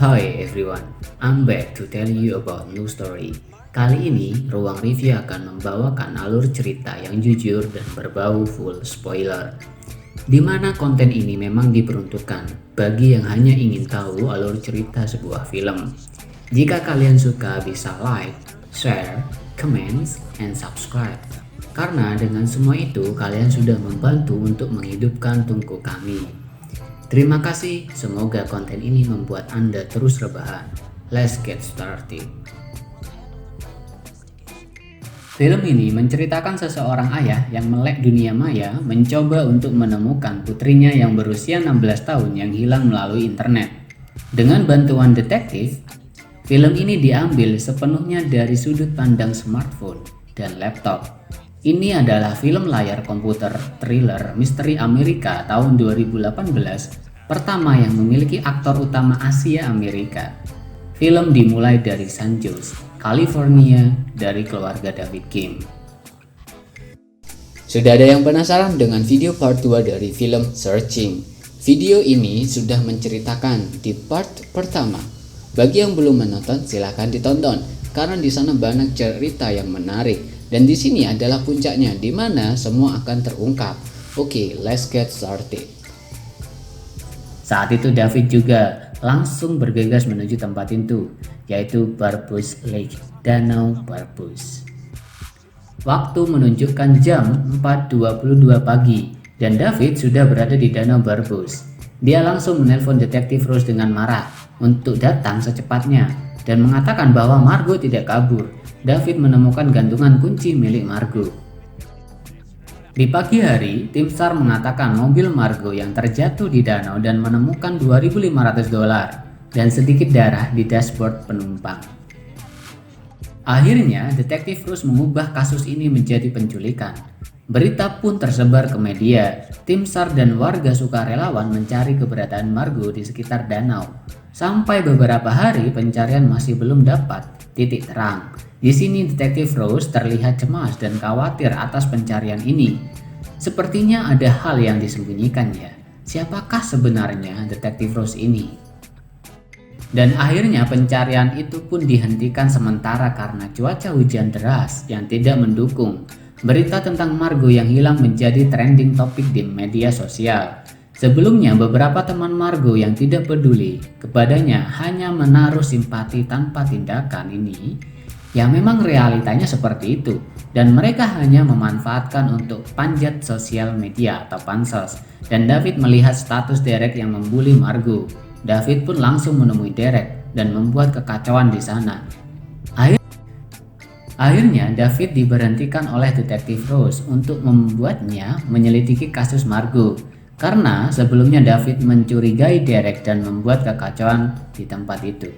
Hi everyone, I'm back to tell you about new story. Kali ini, Ruang Review akan membawakan alur cerita yang jujur dan berbau full spoiler. Di mana konten ini memang diperuntukkan bagi yang hanya ingin tahu alur cerita sebuah film. Jika kalian suka bisa like, share, comments, and subscribe. Karena dengan semua itu kalian sudah membantu untuk menghidupkan tungku kami. Terima kasih, semoga konten ini membuat Anda terus rebahan. Let's get started. Film ini menceritakan seseorang ayah yang melek dunia maya mencoba untuk menemukan putrinya yang berusia 16 tahun yang hilang melalui internet. Dengan bantuan detektif, film ini diambil sepenuhnya dari sudut pandang smartphone dan laptop. Ini adalah film layar komputer thriller misteri Amerika tahun 2018 pertama yang memiliki aktor utama Asia Amerika. Film dimulai dari San Jose, California dari keluarga David Kim. Sudah ada yang penasaran dengan video part 2 dari film Searching? Video ini sudah menceritakan di part pertama. Bagi yang belum menonton silahkan ditonton karena di sana banyak cerita yang menarik. Dan di sini adalah puncaknya di mana semua akan terungkap. Oke, let's get started. Saat itu David juga langsung bergegas menuju tempat itu, yaitu Barbus Lake, Danau Barbus. Waktu menunjukkan jam 4.22 pagi dan David sudah berada di Danau Barbus. Dia langsung menelpon detektif Rose dengan marah untuk datang secepatnya dan mengatakan bahwa Margot tidak kabur. David menemukan gantungan kunci milik Margot. Di pagi hari, tim SAR mengatakan mobil Margot yang terjatuh di danau dan menemukan $2.500 dan sedikit darah di dashboard penumpang. Akhirnya, detektif Rose mengubah kasus ini menjadi penculikan. Berita pun tersebar ke media. Tim SAR dan warga sukarelawan mencari keberadaan Margot di sekitar danau. Sampai beberapa hari pencarian masih belum dapat titik terang. Di sini detektif Rose terlihat cemas dan khawatir atas pencarian ini. Sepertinya ada hal yang disembunyikan ya. Siapakah sebenarnya detektif Rose ini? Dan akhirnya pencarian itu pun dihentikan sementara karena cuaca hujan deras yang tidak mendukung. Berita tentang Margot yang hilang menjadi trending topik di media sosial. Sebelumnya beberapa teman Margot yang tidak peduli kepadanya hanya menaruh simpati tanpa tindakan ini. Ya memang realitanya seperti itu dan mereka hanya memanfaatkan untuk panjat sosial media atau pansos. Dan David melihat status Derek yang membuli Margot. David pun langsung menemui Derek dan membuat kekacauan di sana. Akhirnya David diberhentikan oleh detektif Rose untuk membuatnya menyelidiki kasus Margot. Karena sebelumnya David mencurigai Derek dan membuat kekacauan di tempat itu.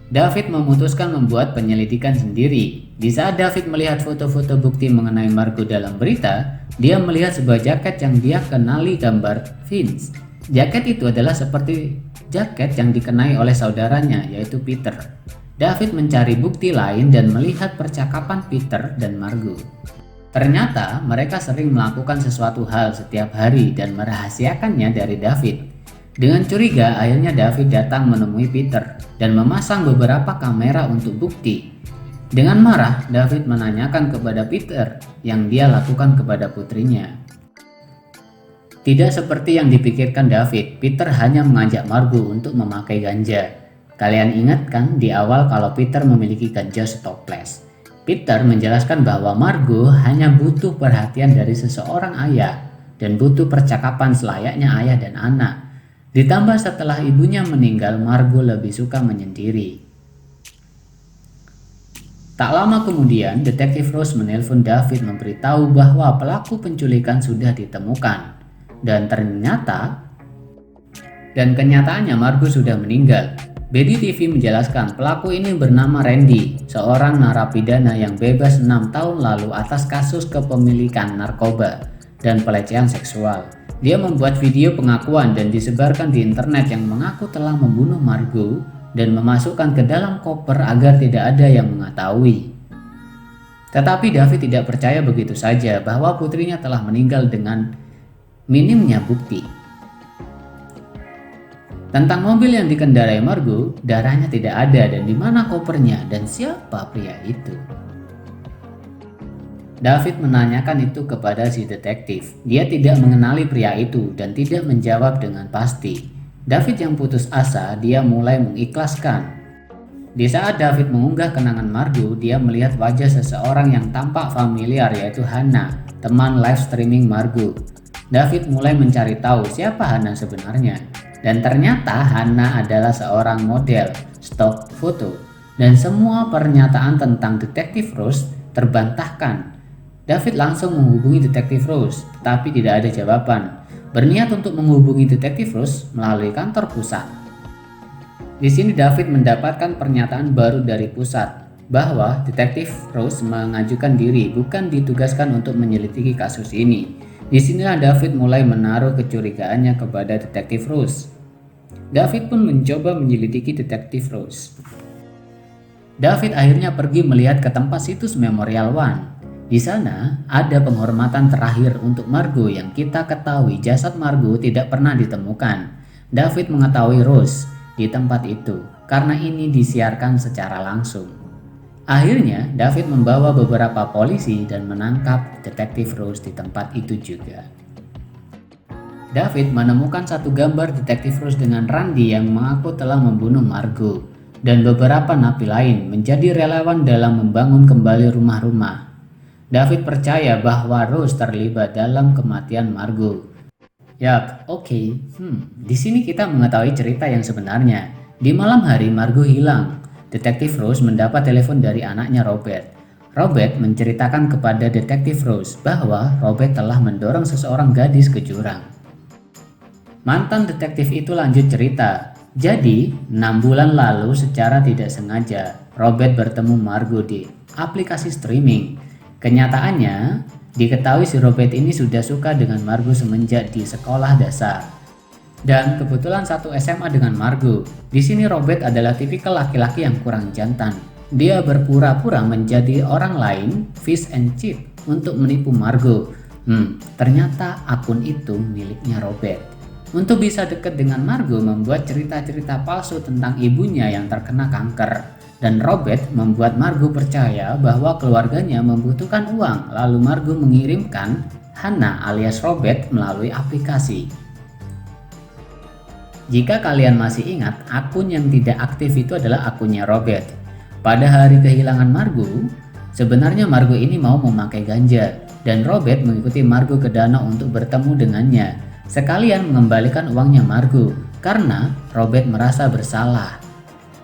David memutuskan membuat penyelidikan sendiri. Di saat David melihat foto-foto bukti mengenai Margot dalam berita, dia melihat sebuah jaket yang dia kenali gambar Vince. Jaket itu adalah seperti jaket yang dikenai oleh saudaranya, yaitu Peter. David mencari bukti lain dan melihat percakapan Peter dan Margot. Ternyata mereka sering melakukan sesuatu hal setiap hari dan merahasiakannya dari David. Dengan curiga, akhirnya David datang menemui Peter dan memasang beberapa kamera untuk bukti. Dengan marah, David menanyakan kepada Peter yang dia lakukan kepada putrinya. Tidak seperti yang dipikirkan David, Peter hanya mengajak Margot untuk memakai ganja. Kalian ingat kan di awal kalau Peter memiliki ganja stoples? Peter menjelaskan bahwa Margot hanya butuh perhatian dari seseorang ayah dan butuh percakapan selayaknya ayah dan anak. Ditambah setelah ibunya meninggal, Margot lebih suka menyendiri. Tak lama kemudian, detektif Rose menelpon David memberitahu bahwa pelaku penculikan sudah ditemukan. Dan kenyataannya Margot sudah meninggal. BD TV menjelaskan pelaku ini bernama Randy, seorang narapidana yang bebas 6 tahun lalu atas kasus kepemilikan narkoba dan pelecehan seksual. Dia membuat video pengakuan dan disebarkan di internet yang mengaku telah membunuh Margot dan memasukkan ke dalam koper agar tidak ada yang mengetahui. Tetapi David tidak percaya begitu saja bahwa putrinya telah meninggal dengan minimnya bukti. Tentang mobil yang dikendarai Margo, darahnya tidak ada dan di mana kopernya dan siapa pria itu. David menanyakan itu kepada si detektif. Dia tidak mengenali pria itu dan tidak menjawab dengan pasti. David yang putus asa, dia mulai mengikhlaskan. Di saat David mengunggah kenangan Margo, dia melihat wajah seseorang yang tampak familiar, yaitu Hannah, teman live streaming Margo. David mulai mencari tahu siapa Hannah sebenarnya. Dan ternyata Hannah adalah seorang model stok foto. Dan semua pernyataan tentang detektif Rose terbantahkan. David langsung menghubungi detektif Rose, tetapi tidak ada jawaban. Berniat untuk menghubungi detektif Rose melalui kantor pusat. Di sini David mendapatkan pernyataan baru dari pusat bahwa detektif Rose mengajukan diri, bukan ditugaskan untuk menyelidiki kasus ini. Disinilah David mulai menaruh kecurigaannya kepada detektif Rose. David pun mencoba menyelidiki detektif Rose. David akhirnya pergi melihat ke tempat situs Memorial One. Di sana ada penghormatan terakhir untuk Margo yang kita ketahui jasad Margo tidak pernah ditemukan. David mengetahui Rose di tempat itu karena ini disiarkan secara langsung. Akhirnya David membawa beberapa polisi dan menangkap detektif Rose di tempat itu juga. David menemukan satu gambar detektif Rose dengan Randy yang mengaku telah membunuh Margo dan beberapa napi lain menjadi relawan dalam membangun kembali rumah-rumah. David percaya bahwa Rose terlibat dalam kematian Margo. Yap, oke. Di sini kita mengetahui cerita yang sebenarnya. Di malam hari Margo hilang. Detektif Rose mendapat telepon dari anaknya Robert. Robert menceritakan kepada detektif Rose bahwa Robert telah mendorong seseorang gadis ke jurang. Mantan detektif itu lanjut cerita. Jadi, 6 bulan lalu secara tidak sengaja Robert bertemu Margo di aplikasi streaming. Kenyataannya, diketahui si Robert ini sudah suka dengan Margo semenjak di sekolah dasar. Dan kebetulan satu SMA dengan Margo. Di sini Robert adalah tipikal laki-laki yang kurang jantan. Dia berpura-pura menjadi orang lain, fish and chip, untuk menipu Margo. Ternyata akun itu miliknya Robert. Untuk bisa dekat dengan Margo membuat cerita-cerita palsu tentang ibunya yang terkena kanker. Dan Robert membuat Margo percaya bahwa keluarganya membutuhkan uang, lalu Margo mengirimkan Hannah alias Robert melalui aplikasi. Jika kalian masih ingat, akun yang tidak aktif itu adalah akunnya Robert. Pada hari kehilangan Margo, sebenarnya Margo ini mau memakai ganja, dan Robert mengikuti Margo ke danau untuk bertemu dengannya, sekalian mengembalikan uangnya Margo, karena Robert merasa bersalah.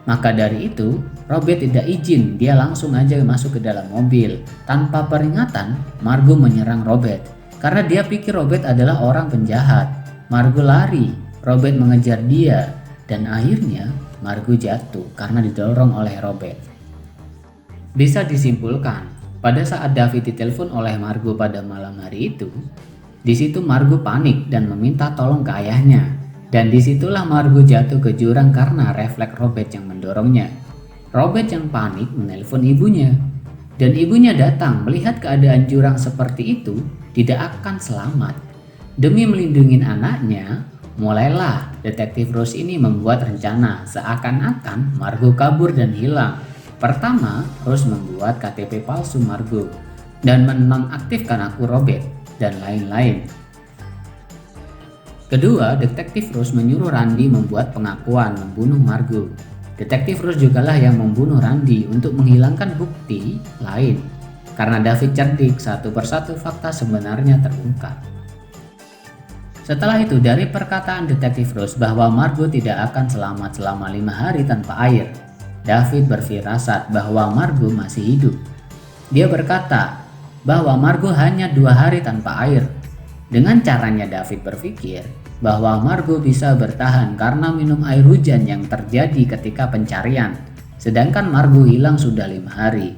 Maka dari itu, Robert tidak izin, dia langsung aja masuk ke dalam mobil. Tanpa peringatan, Margo menyerang Robert. Karena dia pikir Robert adalah orang penjahat. Margo lari, Robert mengejar dia. Dan akhirnya, Margo jatuh karena didorong oleh Robert. Bisa disimpulkan, pada saat David ditelepon oleh Margo pada malam hari itu, di situ Margo panik dan meminta tolong ke ayahnya. Dan disitulah Margo jatuh ke jurang karena refleks Robert yang mendorongnya. Robert yang panik menelpon ibunya. Dan ibunya datang melihat keadaan jurang seperti itu tidak akan selamat. Demi melindungi anaknya, mulailah detektif Rose ini membuat rencana seakan-akan Margo kabur dan hilang. Pertama, Rose membuat KTP palsu Margo dan menonaktifkan akun Robert dan lain-lain. Kedua, detektif Rose menyuruh Randy membuat pengakuan membunuh Margo. Detektif Rose jugalah yang membunuh Randy untuk menghilangkan bukti lain. Karena David cerdik, satu persatu fakta sebenarnya terungkap. Setelah itu, dari perkataan detektif Rose bahwa Margo tidak akan selamat selama 5 hari tanpa air, David berfirasat bahwa Margo masih hidup. Dia berkata bahwa Margo hanya 2 hari tanpa air. Dengan caranya David berpikir bahwa Margo bisa bertahan karena minum air hujan yang terjadi ketika pencarian, sedangkan Margo hilang sudah 5 hari.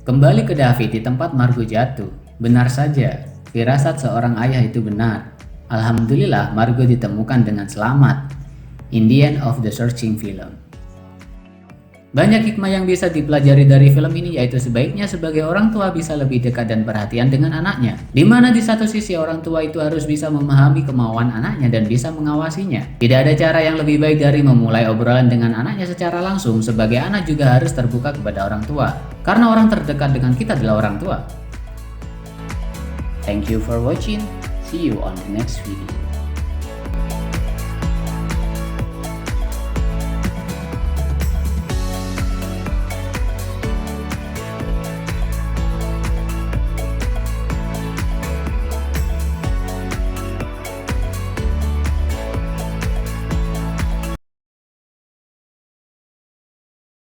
Kembali ke David di tempat Margo jatuh. Benar saja, firasat seorang ayah itu benar. Alhamdulillah Margo ditemukan dengan selamat. In the end of the searching film. Banyak hikmah yang bisa dipelajari dari film ini, yaitu sebaiknya sebagai orang tua bisa lebih dekat dan perhatian dengan anaknya. Dimana di satu sisi orang tua itu harus bisa memahami kemauan anaknya dan bisa mengawasinya. Tidak ada cara yang lebih baik dari memulai obrolan dengan anaknya secara langsung. Sebagai anak juga harus terbuka kepada orang tua, karena orang terdekat dengan kita adalah orang tua. Thank you for watching. See you on the next video.